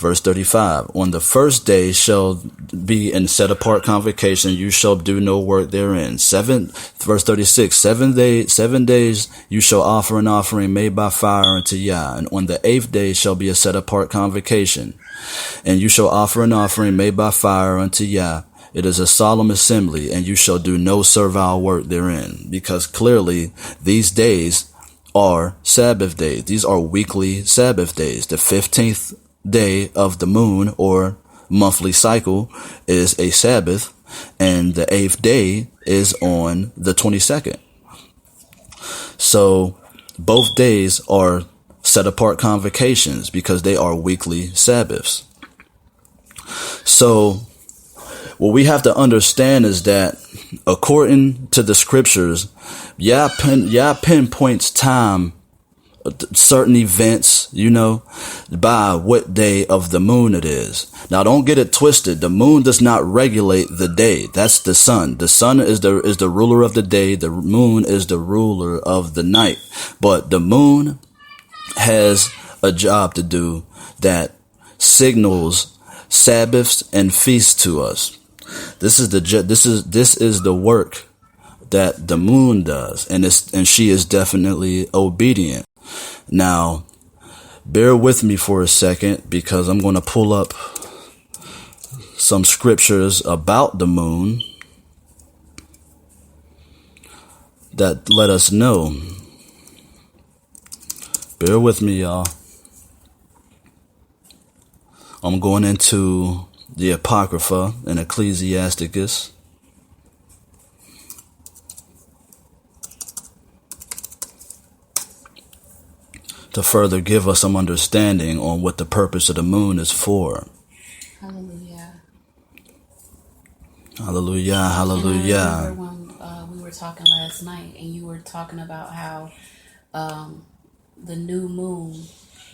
Verse 35, on the first day shall be in set apart convocation, you shall do no work therein. Verse 36, 7 days you shall offer an offering made by fire unto Yah, and on the 8th day shall be a set apart convocation, and you shall offer an offering made by fire unto Yah. It is a solemn assembly, and you shall do no servile work therein, because clearly these days are Sabbath days. These are weekly Sabbath days. The 15th day of the moon or monthly cycle is a Sabbath, and the 8th day is on the 22nd. So both days are set apart convocations because they are weekly Sabbaths. So what we have to understand is that according to the scriptures, Yah pinpoints time, certain events, by what day of the moon it is. Now, don't get it twisted. The moon does not regulate the day. That's the sun. The sun is the ruler of the day. The moon is the ruler of the night. But the moon has a job to do that signals Sabbaths and feasts to us. This is the work that the moon does, and she is definitely obedient. Now, bear with me for a second because I'm going to pull up some scriptures about the moon that let us know. Bear with me, y'all. I'm going into the Apocrypha and Ecclesiasticus. To further give us some understanding on what the purpose of the moon is for. Hallelujah. Hallelujah, hallelujah. And I remember when we were talking last night and you were talking about how the new moon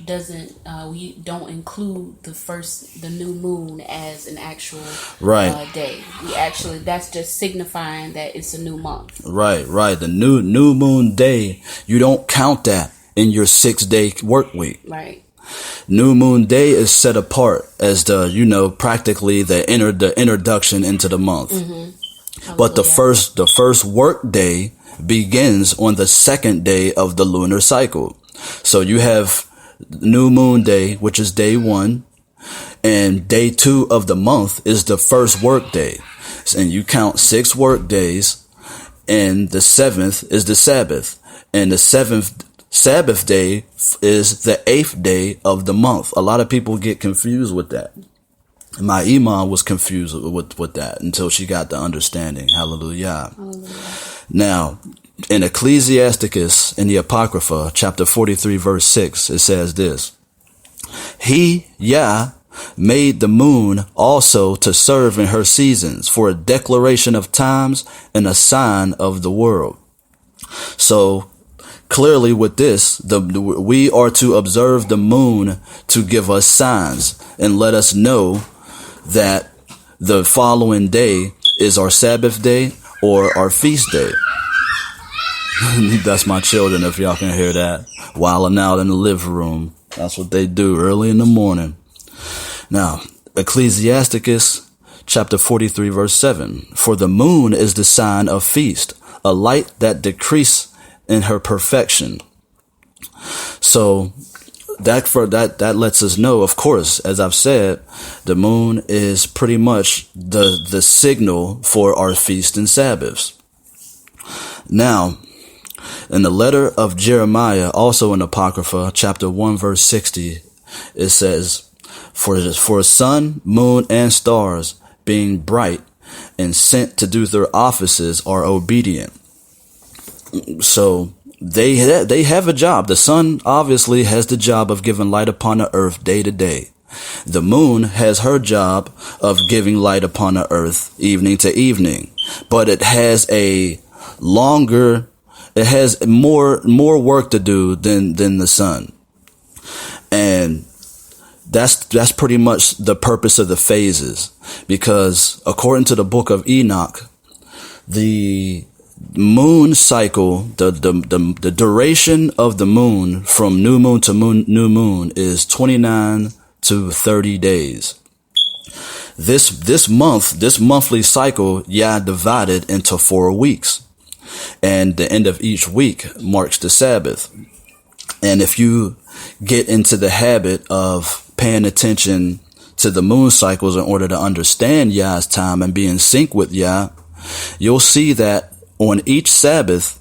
doesn't, we don't include the new moon as an actual day. We actually, that's just signifying that it's a new month. Right. The new moon day, you don't count that in your 6-day work week. Right. New moon day is set apart as practically the introduction into the month. Mm-hmm. But the first work day begins on the 2nd day of the lunar cycle. So you have new moon day, which is day 1, and day 2 of the month is the first work day. And you count 6 work days, and the 7th is the Sabbath, and the 7th Sabbath day is the 8th day of the month. A lot of people get confused with that. My imam was confused with that until she got the understanding. Hallelujah. Now, in Ecclesiasticus, in the Apocrypha, chapter 43, verse 6, it says this: He, Yah, made the moon also to serve in her seasons for a declaration of times and a sign of the world. So, clearly with this, we are to observe the moon to give us signs and let us know that the following day is our Sabbath day or our feast day. That's my children, if y'all can hear that, wilding out in the living room. That's what they do early in the morning. Now, Ecclesiasticus chapter 43, verse 7. For the moon is the sign of feast, a light that decreases in her perfection. So that lets us know, of course, as I've said, the moon is pretty much the signal for our feast and Sabbaths. Now, in the letter of Jeremiah, also in Apocrypha, chapter 1, verse 60, it says, For sun, moon, and stars, being bright and sent to do their offices, are obedient. So they have a job. The sun obviously has the job of giving light upon the earth day to day. The moon has her job of giving light upon the earth evening to evening. But it has more work to do than the sun. And that's pretty much the purpose of the phases, because according to the book of Enoch, the moon cycle, the duration of the moon from new moon to new moon is 29 to 30 days. This monthly cycle, Yah divided into 4 weeks. And the end of each week marks the Sabbath. And if you get into the habit of paying attention to the moon cycles in order to understand Yah's time and be in sync with Yah, you'll see that on each Sabbath,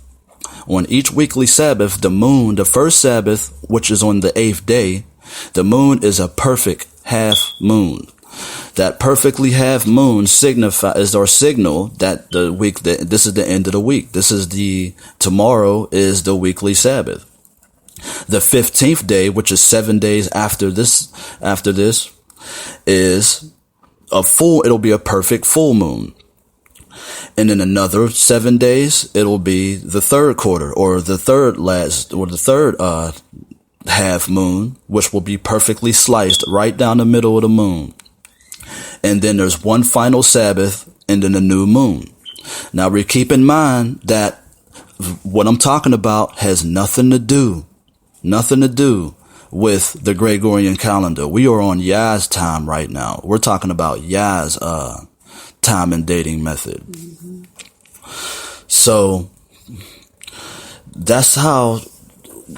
on each weekly Sabbath, the moon, the first Sabbath, which is on the 8th day, the moon is a perfect half moon. That perfectly half moon is our signal that this is the end of the week. Tomorrow is the weekly Sabbath. The 15th day, which is 7 days after this, is it'll be a perfect full moon. And in another 7 days, it'll be the third quarter or the third half moon, which will be perfectly sliced right down the middle of the moon. And then there's one final Sabbath and then a new moon. Now we keep in mind that what I'm talking about has nothing to do with the Gregorian calendar. We are on Yah's time right now. We're talking about Yah's time and dating method. Mm-hmm. So that's how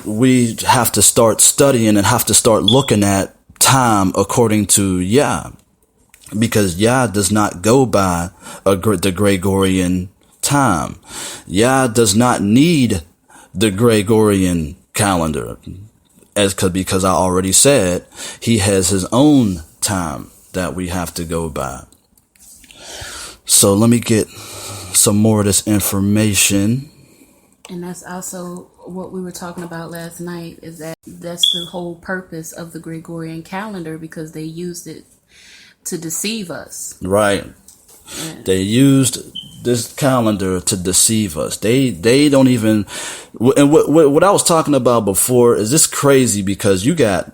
we have to start studying and have to start looking at time according to Yah. Because Yah does not go by the Gregorian time. Yah does not need the Gregorian calendar, because I already said he has his own time that we have to go by. So let me get some more of this information. And that's also what we were talking about last night, is that's the whole purpose of the Gregorian calendar, because they used it to deceive us. Right. Yeah. They used this calendar to deceive us. They don't even, and what I was talking about before is this crazy, because you got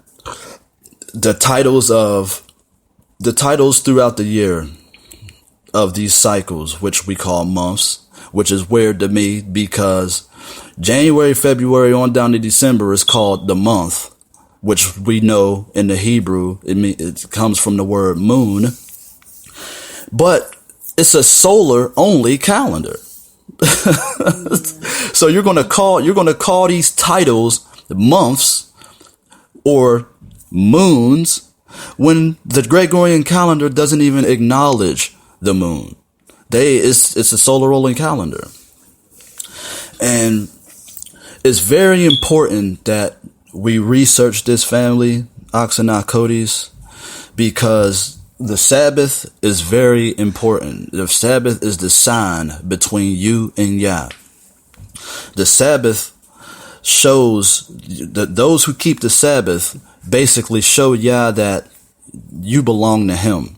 the titles throughout the year of these cycles, which we call months, which is weird to me, because January, February on down to December is called the month, which we know in the Hebrew, it comes from the word moon, but it's a solar only calendar. So you're going to call these titles months or moons when the Gregorian calendar doesn't even acknowledge the moon. It's a solar only calendar. And it's very important that we research this, family, Oxanacodes, because the Sabbath is very important. The Sabbath is the sign between you and Yah. The Sabbath shows that those who keep the Sabbath basically show Yah that you belong to him.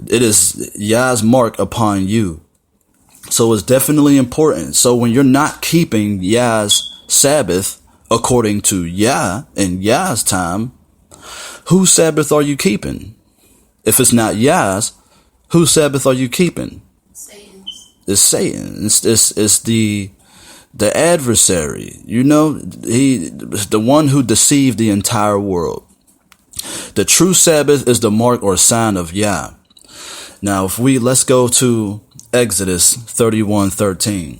It is Yah's mark upon you. So it's definitely important. So when you're not keeping Yah's Sabbath according to Yah and Yah's time, whose Sabbath are you keeping? If it's not Yah's, whose Sabbath are you keeping? Satan's. It's Satan. It's the adversary. You know, he's the one who deceived the entire world. The true Sabbath is the mark or sign of Yah. Now, let's go to Exodus 31:13.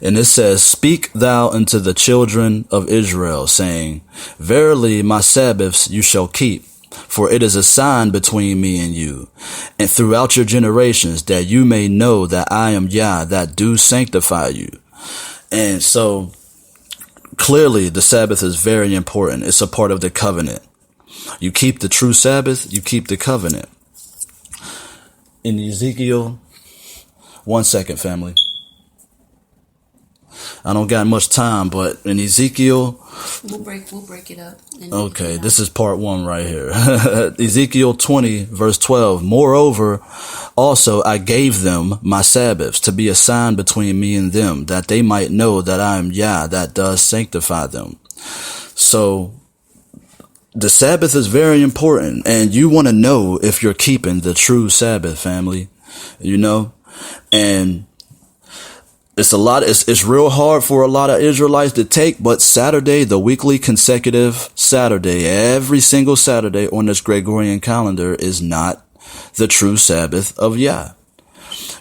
And it says, "Speak thou unto the children of Israel, saying, Verily my Sabbaths you shall keep, for it is a sign between me and you, and throughout your generations, that you may know that I am Yah, that do sanctify you." And so, clearly, the Sabbath is very important. It's a part of the covenant. You keep the true Sabbath, you keep the covenant. In Ezekiel, 1 second, family. I don't got much time, but in Ezekiel, we'll break it up. Okay, this is part 1 right here. Ezekiel 20 verse 12. "Moreover, also I gave them my Sabbaths to be a sign between me and them, that they might know that I am Yah, that does sanctify them." So the Sabbath is very important, and you want to know if you're keeping the true Sabbath, family, you know, and It's real hard for a lot of Israelites to take, but Saturday, the weekly consecutive Saturday, every single Saturday on this Gregorian calendar is not the true Sabbath of Yah,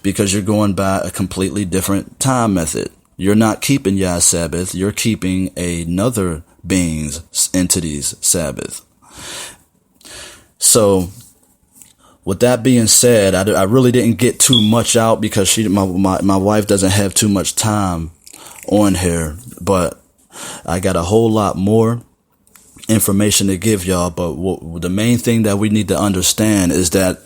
because you're going by a completely different time method. You're not keeping Yah's Sabbath. You're keeping another being's entity's Sabbath. So, with that being said, I really didn't get too much out because my wife doesn't have too much time on here, but I got a whole lot more information to give y'all. But the main thing that we need to understand is that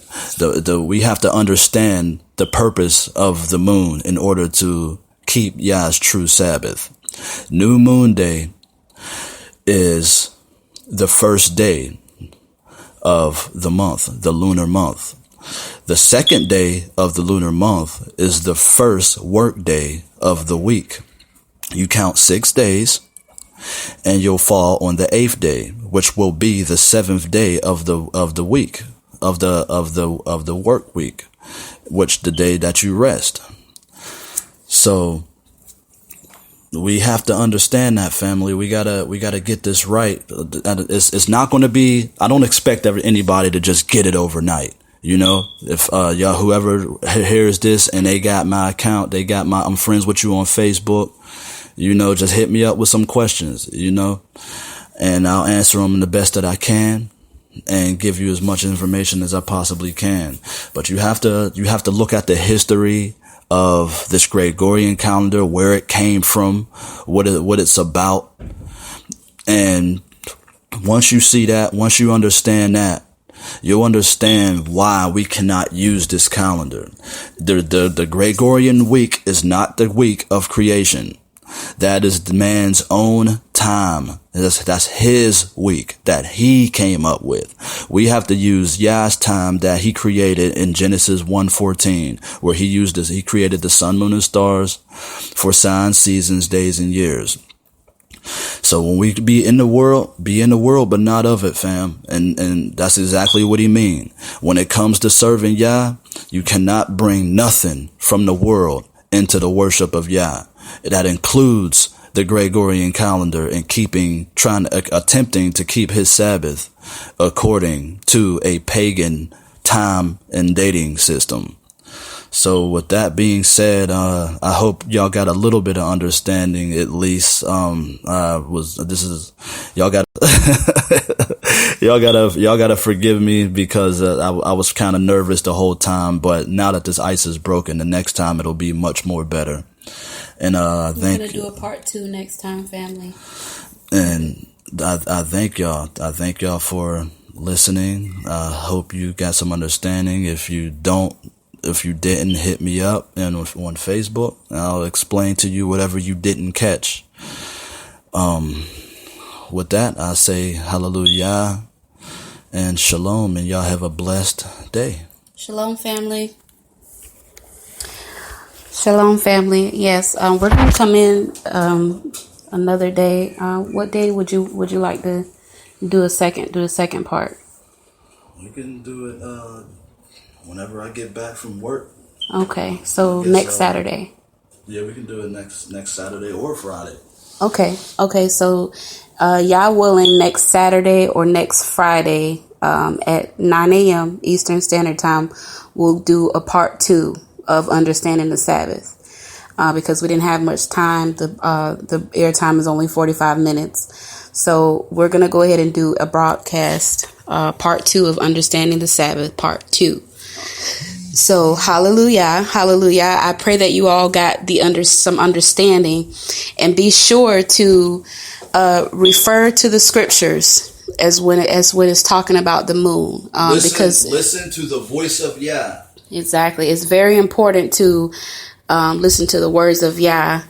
we have to understand the purpose of the moon in order to keep Yah's true Sabbath. New moon day is the first day of the month, the lunar month. The second day of the lunar month is the first work day of the week. You count 6 days and you'll fall on the 8th day, which will be the 7th day of the week, of the work week, which the day that you rest. So we have to understand that, family. We gotta get this right. It's not going to be, I don't expect anybody to just get it overnight. You know, if y'all, whoever hears this and they got my account, I'm friends with you on Facebook, you know, just hit me up with some questions, you know, and I'll answer them the best that I can and give you as much information as I possibly can. But you have to look at the history of this Gregorian calendar, where it came from, what it's about. And once you see that, once you understand that, you'll understand why we cannot use this calendar. The Gregorian week is not the week of creation. That is the man's own time. That's his week that he came up with. We have to use Yah's time that he created in Genesis 1:14, where he created the sun, moon, and stars for signs, seasons, days, and years. So when we be in the world, but not of it, fam. And that's exactly what he mean. When it comes to serving Yah, you cannot bring nothing from the world into the worship of Yah. That includes the Gregorian calendar and attempting to keep his Sabbath according to a pagan time and dating system. So with that being said, I hope y'all got a little bit of understanding, at least. Y'all gotta forgive me because I was kind of nervous the whole time, but now that this ice is broken, the next time it'll be much more better. And we're gonna do a part 2 next time, family. And I thank y'all. I thank y'all for listening. I hope you got some understanding. If you didn't, hit me up and on Facebook. I'll explain to you whatever you didn't catch. With that, I say hallelujah and shalom, and y'all have a blessed day. Shalom, family. Shalom, family. Yes, we're gonna come in another day. What day would you like to do the second part? We can do it whenever I get back from work. Okay, so next Saturday. Yeah, we can do it next Saturday or Friday. Okay. So, Yah willing, next Saturday or next Friday at 9 a.m. Eastern Standard Time, we'll do a part 2 of understanding the Sabbath. Because we didn't have much time. The air time is only 45 minutes. So we're going to go ahead and do a broadcast, part 2 of understanding the Sabbath, part 2. So hallelujah. I pray that you all got some understanding, and be sure to refer to the scriptures as when it's talking about the moon. Because listen to the voice of Yah. Exactly. It's very important to listen to the words of Yah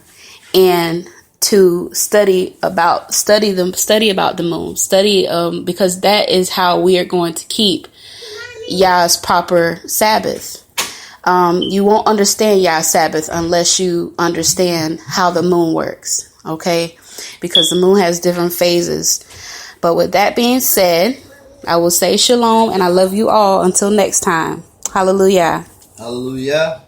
and to study about the moon. Because that is how we are going to keep Yah's proper Sabbath. You won't understand Yah's Sabbath unless you understand how the moon works. Okay? Because the moon has different phases. But with that being said, I will say shalom, and I love you all until next time. Hallelujah. Hallelujah.